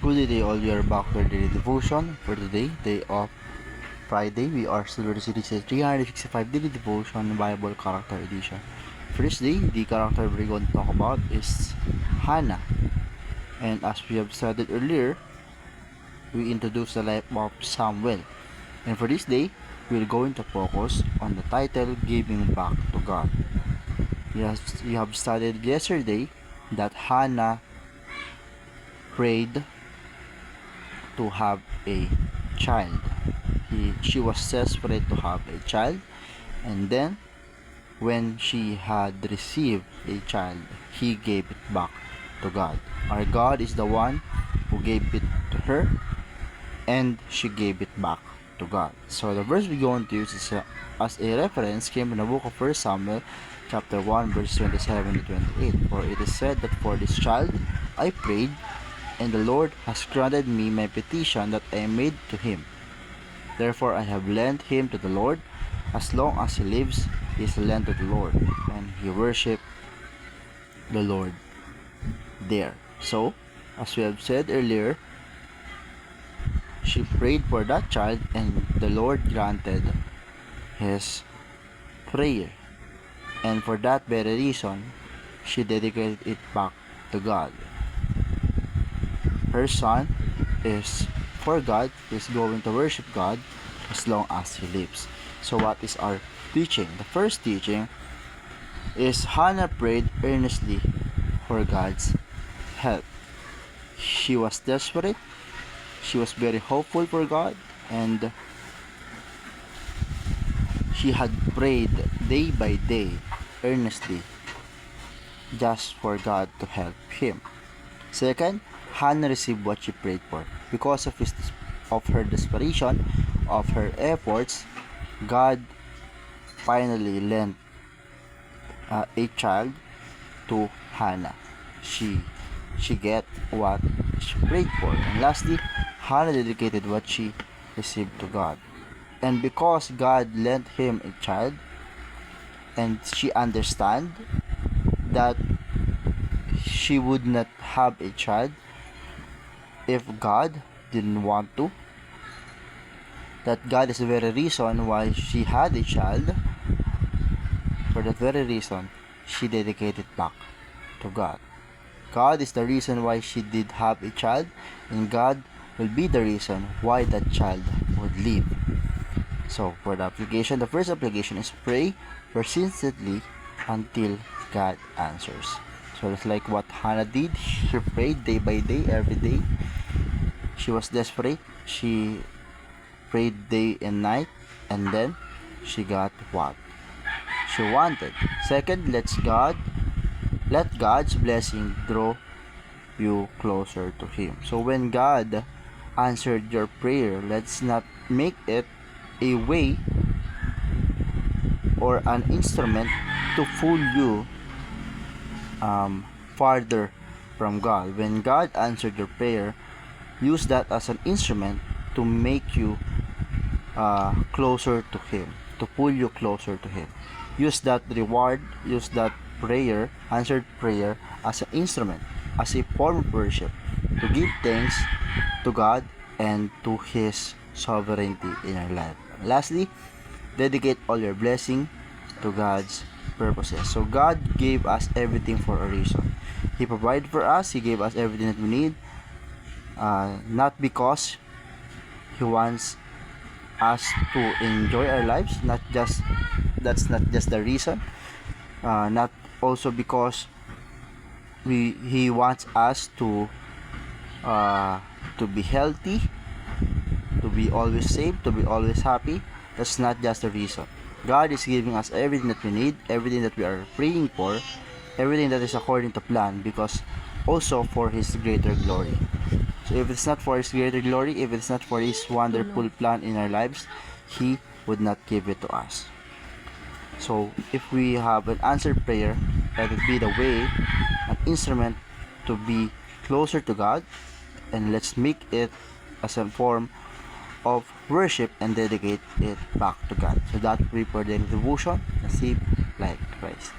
Good day all, we are back for daily devotion for today, day of Friday. We are still with the series 365 daily devotion Bible character edition. First day, the character we're going to talk about is Hanna. And as we have studied earlier, we introduced the life of Samuel. And for this day, we're going to focus on the title Giving Back to God. Yes, we have studied yesterday that Hanna prayed to have a child. She was desperate to have a child, and then when she had received a child, he gave it back to God. Our God is the one who gave it to her, and she gave it back to God. So the verse we're going to use is as a reference came in the book of 1 Samuel chapter 1 verse 27 to 28. For it is said that for this child I prayed, and the Lord has granted me my petition that I made to him. Therefore I have lent him to the Lord. As long as he lives, he is lent to the Lord. And he worshiped the Lord there. So, as we have said earlier, she prayed for that child, and the Lord granted his prayer. And for that very reason, she dedicated it back to God. Her son is for God, is going to worship God as long as he lives. So what is our teaching? The first teaching is Hannah prayed earnestly for God's help. She was desperate, she was very hopeful for God, and she had prayed day by day earnestly just for God to help him. Second, Hannah received what she prayed for. Because of her desperation, of her efforts, God finally lent a child to Hannah. She get what she prayed for. And lastly, Hannah dedicated what she received to God. And because God lent him a child, and she understand that she would not have a child if God didn't want to, that God is the very reason why she had a child. For that very reason, she dedicated back to God. God is the reason why she did have a child, and God will be the reason why that child would live. So for the application, the first application is pray persistently until God answers. So it's like what Hannah did. She prayed day by day, every day. She was desperate. She prayed day and night, and then she got what she wanted. Second, let God's blessing draw you closer to Him. So when God answered your prayer, let's not make it a way or an instrument to fool you farther from God. When God answered your prayer, use that as an instrument to make you closer to Him, to pull you closer to Him. Use that reward, use that prayer, answered prayer, as an instrument, as a form of worship, to give thanks to God and to His sovereignty in our life. Lastly, dedicate all your blessing to God's purposes. So God gave us everything for a reason. He provided for us. He gave us everything that we need, not because He wants us to enjoy our lives. That's not just the reason. Not also because He wants us to be healthy, to be always safe, to be always happy. That's not just the reason. God is giving us everything that we need, everything that we are praying for, everything that is according to plan, because also for His greater glory. So if it's not for His greater glory, if it's not for His wonderful plan in our lives, He would not give it to us. So if we have an answered prayer, let it be the way, an instrument to be closer to God, and let's make it as a form of worship and dedicate it back to God. So that will be for the devotion. Receive like Christ.